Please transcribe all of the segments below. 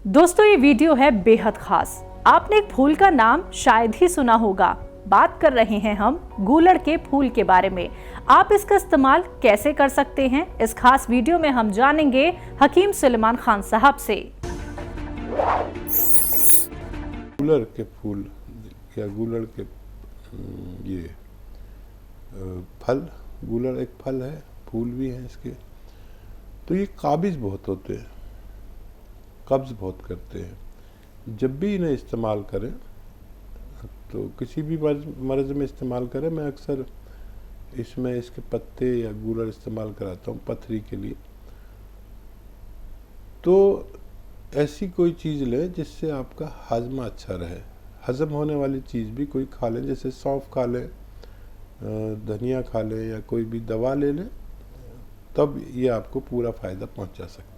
दोस्तों ये वीडियो है बेहद खास। आपने एक फूल का नाम शायद ही सुना होगा। बात कर रहे हैं हम गूलड़ के फूल के बारे में। आप इसका इस्तेमाल कैसे कर सकते हैं, इस खास वीडियो में हम जानेंगे हकीम सुलेमान खान साहब से। गूलड़ के फूल या गूलड़ के ये फल, गूलड़ एक फल है, फूल भी हैं इसके। तो ये काबिज बहुत होते हैं, कब्ज़ बहुत करते हैं। जब भी इन्हें इस्तेमाल करें तो किसी भी मर्ज़ में इस्तेमाल करें। मैं अक्सर इसमें इसके पत्ते या गूलड़ इस्तेमाल कराता हूँ पथरी के लिए। तो ऐसी कोई चीज़ लें जिससे आपका हाजमा अच्छा रहे, हज़म होने वाली चीज़ भी कोई खा लें, जैसे सौंफ खा लें, धनिया खा लें या कोई भी दवा ले लें, तब ये आपको पूरा फ़ायदा पहुंचा सकते हैं।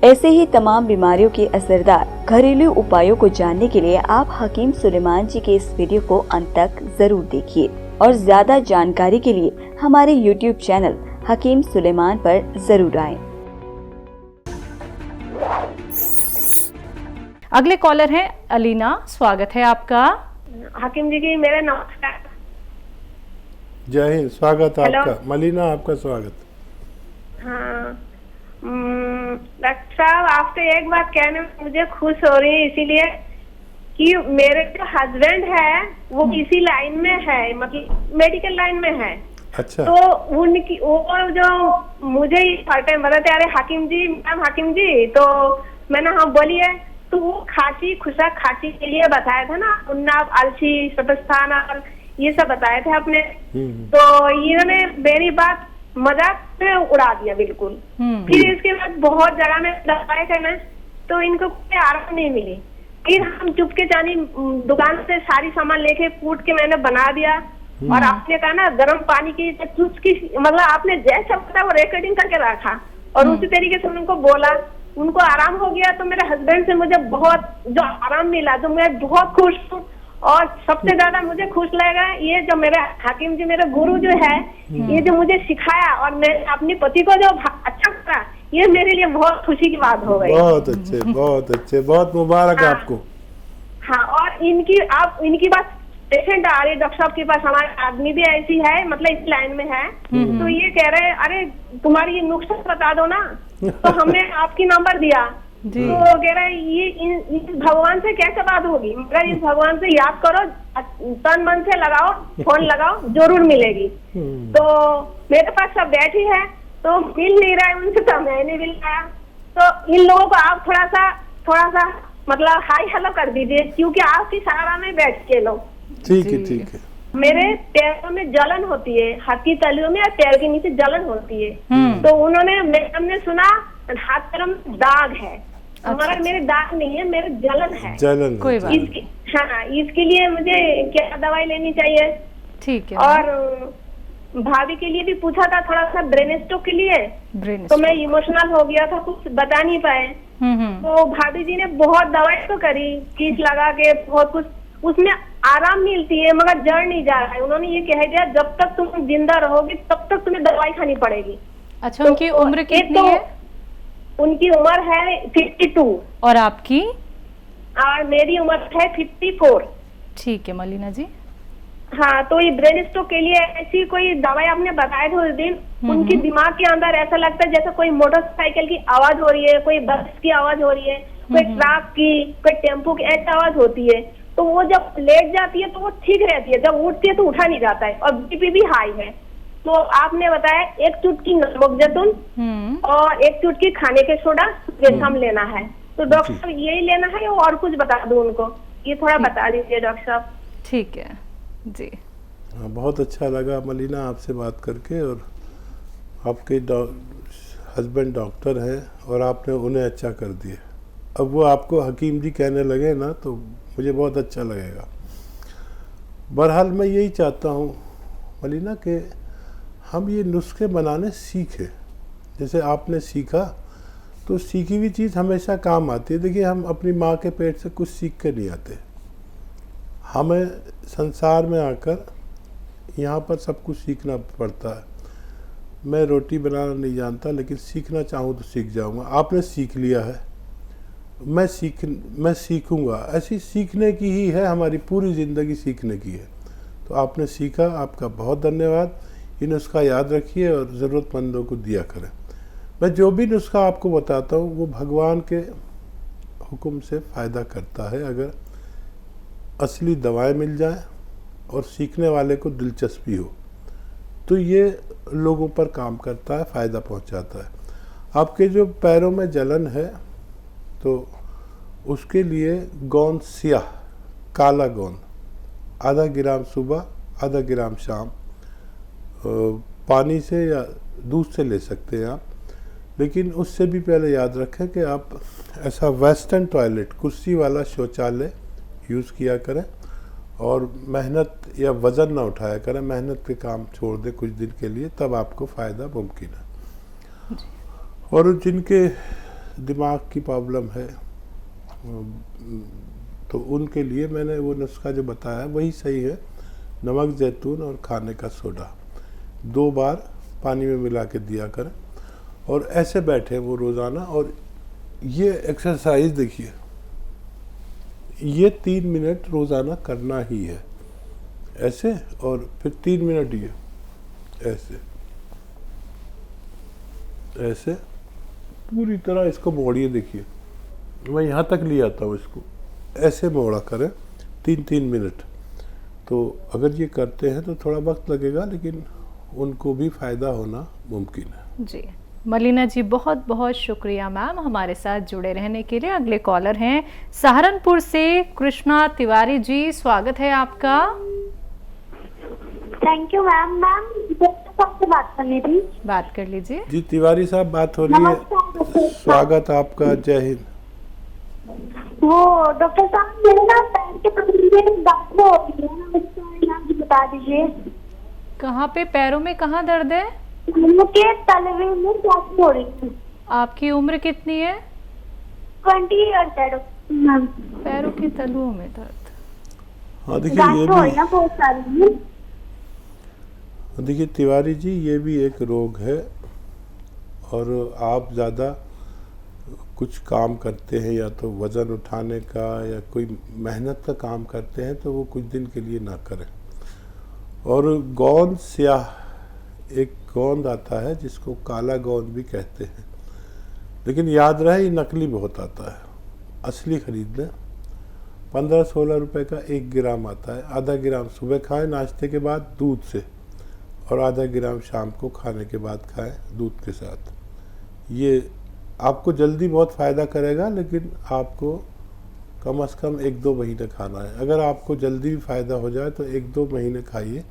ऐसे ही तमाम बीमारियों के असरदार घरेलू उपायों को जानने के लिए आप हकीम सुलेमान जी के इस वीडियो को अंत तक जरूर देखिए और ज्यादा जानकारी के लिए हमारे YouTube चैनल हकीम सुलेमान पर जरूर आएं। अगले कॉलर हैं अलीना, स्वागत है आपका। हकीम जी की मेरा नमस्कार। जय हिंद, स्वागत आपका। मलीना, आपका स्वागत। हाँ, डॉक्टर साहब आपसे एक बात कहने में मुझे खुश हो रही है, इसीलिए कि मेरे जो हस्बैंड है वो इसी लाइन में है, मतलब मेडिकल लाइन में है। अच्छा। तो उनकी वो जो मुझे हर टाइम बताते अरे हकीम जी, मैम हकीम जी, तो मैंने हाँ बोलिए। तो वो खांसी, खुशक खांसी के लिए बताया था ना, उन्नाव, अलसी, सतस्थान और ये सब बताए थे आपने। तो इन्होंने मेरी बात मजाक में उड़ा दिया बिल्कुल। फिर इसके बाद बहुत जगह में दवाई करना, तो इनको कोई आराम नहीं मिली। फिर हम चुपके जानी दुकान से सारी सामान लेके कूट के मैंने बना दिया। और आपने कहा ना गर्म पानी की चुस्की, मतलब आपने जैसा बताया वो रिकॉर्डिंग करके रखा और उसी तरीके से उनको बोला, उनको आराम हो गया। तो मेरे हस्बैंड से मुझे बहुत जो आराम मिला, तो मैं बहुत खुश हूँ। और सबसे ज्यादा मुझे खुश लगा ये जो मेरे हकीम जी, मेरे गुरु जो है, ये जो मुझे सिखाया और मैं अपने पति को जो अच्छा करा, ये मेरे लिए बहुत खुशी की बात हो गई। बहुत अच्छे, बहुत अच्छे, बहुत मुबारक हाँ, आपको। हाँ, और इनकी बात पेशेंट आ रही है डॉक्टर साहब के पास, हमारे आदमी भी ऐसी है, मतलब इस लाइन में है। तो ये कह रहे अरे तुम्हारी ये नुस्खा बता दो ना। तो हमने आपकी नंबर दिया। तो कह रहे ये इस भगवान से कैसे बात होगी, मगर इस भगवान से याद करो, तन मन से लगाओ, फोन लगाओ, जरूर मिलेगी। तो मेरे पास सब बैठी है, तो मिल नहीं रहा है उनसे, तो मैंने मिल रहा। तो इन लोगों को आप थोड़ा सा मतलब हाई हेलो कर दीजिए, क्योंकि आपकी सहारा में बैठ के लोग। ठीक है, ठीक है। मेरे पैरों में जलन होती है, हाथ की तलियों में, पैर के नीचे जलन होती है। तो हमने सुना हाथ पैरों में दाग है, मगर मेरे दाग नहीं है, मेरे जलन है। जलन, कोई बात नहीं। हाँ, इसके लिए मुझे क्या दवाई लेनी चाहिए? ठीक है। और भाभी के लिए भी पूछा था थोड़ा सा ब्रेन स्ट्रोक के लिए, तो मैं इमोशनल हो गया था, कुछ बता नहीं पाए। तो भाभी जी ने बहुत दवाई तो करी, कीस लगा के बहुत कुछ, उसमें आराम मिलती है मगर जड़ नहीं जा रहा है। उन्होंने ये कह दिया जब तक तुम जिंदा रहोगी तब तक तुम्हें दवाई खानी पड़ेगी। अच्छा, तो उनकी उम्र कितनी है? उनकी उम्र है 52 और आपकी? और मेरी उम्र है 54। ठीक है मलीना जी। हाँ, तो ये ब्रेन स्ट्रोक के लिए ऐसी कोई दवाई आपने बताए थे उस दिन, उनकी दिमाग के अंदर ऐसा लगता है जैसे कोई मोटरसाइकिल की आवाज हो रही है, कोई बस की आवाज हो रही है, कोई ट्रक की, कोई टेम्पो की, ऐसी आवाज होती है। तो वो जब लेट जाती है तो वो ठीक रहती है, जब उठती है तो उठा नहीं जाता है, और बीपी भी हाई है। तो आपने बताया एक चुटकी नमक जैतून और एक चुटकी खाने के सोडा रेशम लेना है। तो डॉक्टर साहब यही लेना है या और कुछ बता दूं उनको? ये थोड़ा बता दीजिए डॉक्टर साहब। ठीक है जी। बहुत अच्छा लगा मलीना आपसे बात करके, और आपके हस्बैंड डॉक्टर हैं और आपने उन्हें अच्छा कर दिया। अब वो आपको हकीम जी कहने लगे ना, तो मुझे बहुत अच्छा लगेगा। बहरहाल मैं यही चाहता हूँ मलीना कि हम ये नुस्खे बनाने सीखें। जैसे आपने सीखा, तो सीखी हुई चीज़ हमेशा काम आती है। देखिए, हम अपनी माँ के पेट से कुछ सीख के नहीं आते, हमें संसार में आकर यहाँ पर सब कुछ सीखना पड़ता है। मैं रोटी बनाना नहीं जानता, लेकिन सीखना चाहूँ तो सीख जाऊँगा। आपने सीख लिया है, मैं सीखूँगा। ऐसी सीखने की ही है, हमारी पूरी ज़िंदगी सीखने की है। तो आपने सीखा, आपका बहुत धन्यवाद। ये नुस्खा याद रखिए और ज़रूरतमंदों को दिया करें। मैं जो भी नुस्खा आपको बताता हूँ वो भगवान के हुक्म से फ़ायदा करता है, अगर असली दवाएं मिल जाए और सीखने वाले को दिलचस्पी हो तो ये लोगों पर काम करता है, फ़ायदा पहुंचाता है। आपके जो पैरों में जलन है तो उसके लिए गोंद स्याह, काला गोंद, आधा ग्राम सुबह, आधा ग्राम शाम, पानी से या दूध से ले सकते हैं आप। लेकिन उससे भी पहले याद रखें कि आप ऐसा वेस्टर्न टॉयलेट, कुर्सी वाला शौचालय यूज़ किया करें और मेहनत या वज़न ना उठाया करें। मेहनत के काम छोड़ दें कुछ दिन के लिए, तब आपको फ़ायदा मुमकिन है। और जिनके दिमाग की प्रॉब्लम है तो उनके लिए मैंने वो नुस्खा जो बताया वही सही है। नमक, जैतून और खाने का सोडा 2 बार पानी में मिला के दिया करें और ऐसे बैठे वो रोज़ाना। और ये एक्सरसाइज देखिए, ये 3 मिनट रोज़ाना करना ही है, ऐसे, और फिर 3 मिनट ये ऐसे ऐसे पूरी तरह इसको मोड़िए। देखिए मैं यहाँ तक ले आता हूँ, इसको ऐसे मोड़ा करें 3-3 मिनट। तो अगर ये करते हैं तो थोड़ा वक्त लगेगा, लेकिन उनको भी फ़ायदा होना मुमकिन है। जी, मलिना जी बहुत बहुत शुक्रिया मैम हमारे साथ जुड़े रहने के लिए। अगले कॉलर हैं सहारनपुर से कृष्णा तिवारी जी, स्वागत है आपका। Thank you ma'am. मैम सबसे बात करनी थी। बात कर लीजिए। जी तिवारी साहब बात हो रही है, स्वागत आपका, जय हिंद। वो डॉक्टर साहब मेरे ना पैर के पत्थर में दर्द हो रही है ना, उसका इलाज बता दीजिए। कहाँ पे, पैरों में कहाँ दर्द है? मुझे तलवे में दर्द हो रही है। आपकी उम्र कितनी है? 20 ईयर्स है मैम। पैरों के तलुओं में दर्द। हाँ देखिए, ये भी बहुत सारी। देखिए तिवारी जी, ये भी एक रोग है। और आप ज़्यादा कुछ काम करते हैं, या तो वज़न उठाने का या कोई मेहनत का काम करते हैं, तो वो कुछ दिन के लिए ना करें। और गोंद स्याह, एक गोंद आता है जिसको काला गोंद भी कहते हैं, लेकिन याद रहे ये नकली बहुत आता है। असली खरीद लें। 15-16 रुपए का 1 ग्राम आता है। आधा ग्राम सुबह खाएं नाश्ते के बाद दूध से, और आधा ग्राम शाम को खाने के बाद खाएं दूध के साथ। ये आपको जल्दी बहुत फ़ायदा करेगा, लेकिन आपको कम से कम 1-2 महीने खाना है। अगर आपको जल्दी भी फ़ायदा हो जाए तो 1-2 महीने खाइए,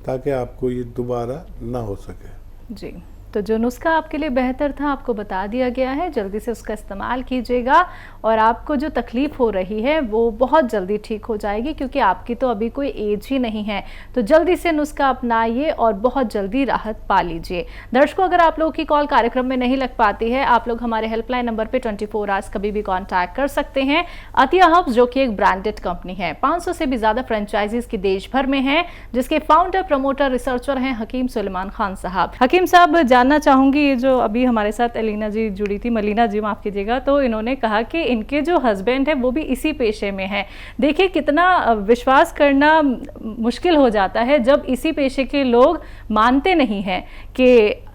ताकि आपको ये दोबारा ना हो सके। जी, तो जो नुस्खा आपके लिए बेहतर था आपको बता दिया गया है, जल्दी से उसका इस्तेमाल कीजिएगा और आपको जो तकलीफ़ हो रही है वो बहुत जल्दी ठीक हो जाएगी, क्योंकि आपकी तो अभी कोई एज ही नहीं है। तो जल्दी से नुस्खा अपनाइए और बहुत जल्दी राहत पा लीजिए। दर्शकों, अगर आप लोगों की कॉल कार्यक्रम में नहीं लग पाती है, आप लोग हमारे हेल्पलाइन नंबर पर 24 आवर्स कभी भी कॉन्टैक्ट कर सकते हैं। अतिया हब्स जो कि एक ब्रांडेड कंपनी है, 500 से भी ज़्यादा फ्रेंचाइजीज की देश भर में है, जिसके फाउंडर, प्रमोटर, रिसर्चर हैं हकीम सुलेमान खान साहब। हकीम साहब, जानना चाहूंगी, ये जो अभी हमारे साथ एलिना जी जुड़ी थी, मलिना जी माफ कीजिएगा, तो इन्होंने कहा कि इनके जो हस्बैंड है वो भी इसी पेशे में है। देखिए कितना विश्वास करना मुश्किल हो जाता है जब इसी पेशे के लोग मानते नहीं हैं कि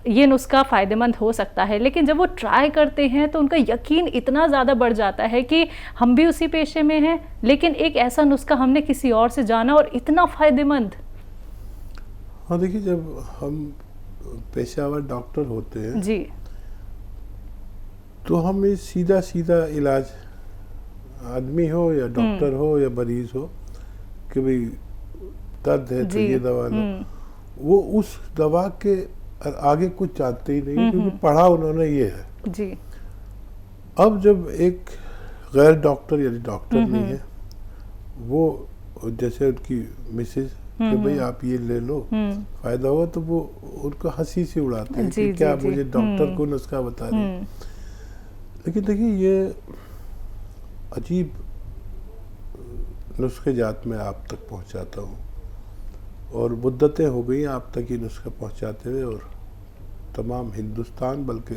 ये नुस्खा फ़ायदेमंद हो सकता है, लेकिन जब वो ट्राई करते हैं तो उनका यकीन इतना ज़्यादा बढ़ जाता है कि हम भी उसी पेशे में हैं, लेकिन एक ऐसा नुस्खा हमने किसी और से जाना और इतना फ़ायदेमंद। हाँ देखिए, जब हम पेशावर डॉक्टर होते हैं जी, तो हम ये सीधा सीधा इलाज, आदमी हो या डॉक्टर हो या मरीज हो, कि भाई दर्द है तो ये दवा लो, वो उस दवा के आगे कुछ जानते ही नहीं, क्योंकि पढ़ा उन्होंने ये है। जी। अब जब एक गैर डॉक्टर यानी डॉक्टर नहीं है, वो जैसे उनकी मिसेज कि भाई आप ये ले लो फायदा होगा, तो वो उनको हंसी से उड़ाते हैं कि क्या मुझे डॉक्टर को नुस्खा बता रहे। लेकिन देखिए, ये अजीब नुस्खे जात में आप तक पहुंचाता हूँ, और मुद्दतें हो गई आप तक ये नुस्खा पहुंचाते हुए, और तमाम हिंदुस्तान, बल्कि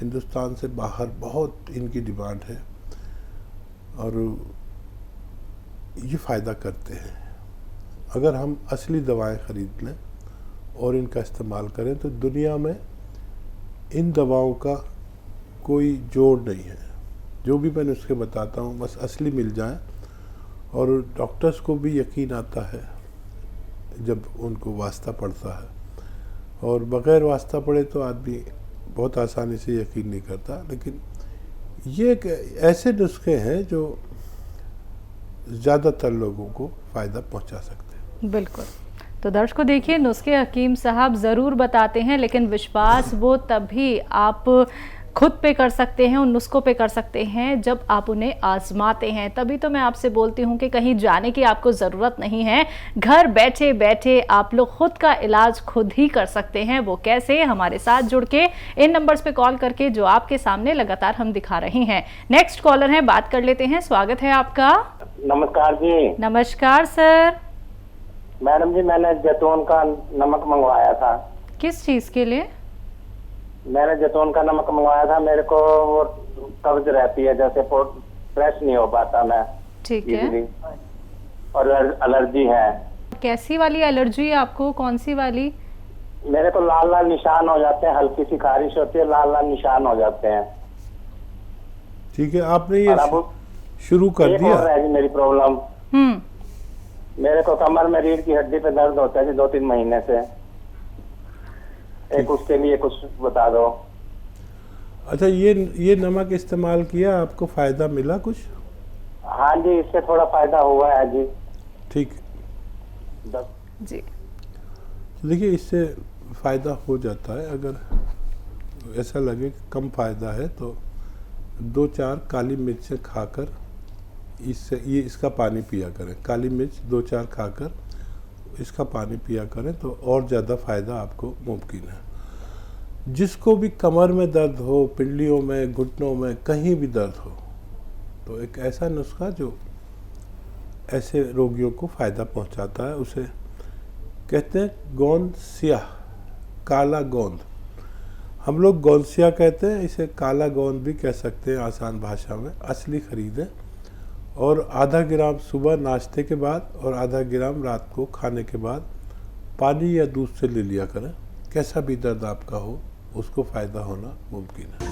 हिंदुस्तान से बाहर बहुत इनकी डिमांड है और ये फ़ायदा करते हैं। अगर हम असली दवाएं ख़रीद लें और इनका इस्तेमाल करें तो दुनिया में इन दवाओं का कोई जोड़ नहीं है। जो भी मैं नुस्खे बताता हूँ बस असली मिल जाए, और डॉक्टर्स को भी यकीन आता है जब उनको वास्ता पड़ता है, और बग़ैर वास्ता पड़े तो आदमी बहुत आसानी से यकीन नहीं करता। लेकिन ये एक ऐसे नुस्खे हैं जो ज़्यादातर लोगों को फ़ायदा पहुंचा सकते हैं। बिल्कुल। तो दर्शकों देखिए, नुस्खे हकीम साहब ज़रूर बताते हैं, लेकिन विश्वास वो तभी आप खुद पे कर सकते हैं, उन नुस्खों पे कर सकते हैं जब आप उन्हें आजमाते हैं। तभी तो मैं आपसे बोलती हूँ कि कहीं जाने की आपको ज़रूरत नहीं है, घर बैठे बैठे आप लोग खुद का इलाज खुद ही कर सकते हैं। वो कैसे? हमारे साथ जुड़ के इन नंबर्स पे कॉल करके जो आपके सामने लगातार हम दिखा रहे हैं। नेक्स्ट कॉलर है, बात कर लेते हैं। स्वागत है आपका। नमस्कार जी। नमस्कार सर। मैडम जी, मैंने जैतून का नमक मंगवाया था। किस चीज़ के लिए? मैंने जैतून का नमक मंगवाया था। मेरे को वो कब्ज रहती है, जैसे फ्रेश नहीं हो पाता मैं। ठीक है। और एलर्जी है। कैसी वाली एलर्जी है आपको? कौन सी वाली? मेरे को लाल लाल निशान हो जाते हैं, हल्की सी खारिश होती है, लाल लाल निशान हो जाते हैं। ठीक है, आपने ये शुरू कर एक दिया? और है जी मेरी प्रॉब्लम। मेरे को कमर में रीढ़ की हड्डी पे दर्द होता है जी 2-3 महीने से। एक उसके लिए कुछ बता दो। अच्छा, ये नमक इस्तेमाल किया, आपको फ़ायदा मिला कुछ? हाँ जी, इससे थोड़ा फायदा हुआ है जी। ठीक जी। देखिए, इससे फ़ायदा हो जाता है। अगर ऐसा लगे कि कम फ़ायदा है तो 2-4 काली मिर्चें खाकर इसका पानी पिया करें। काली मिर्च 2-4 खाकर इसका पानी पिया करें तो और ज़्यादा फ़ायदा आपको मुमकिन है। जिसको भी कमर में दर्द हो, पिंडलियों में, घुटनों में, कहीं भी दर्द हो, तो एक ऐसा नुस्खा जो ऐसे रोगियों को फ़ायदा पहुंचाता है, उसे कहते हैं गोंद स्याह, काला गोंद। हम लोग गोंदसिया कहते हैं, इसे काला गोंद भी कह सकते हैं आसान भाषा में। असली खरीदें और आधा ग्राम सुबह नाश्ते के बाद और आधा ग्राम रात को खाने के बाद पानी या दूध से ले लिया करें। कैसा भी दर्द आपका हो, उसको फ़ायदा होना मुमकिन है।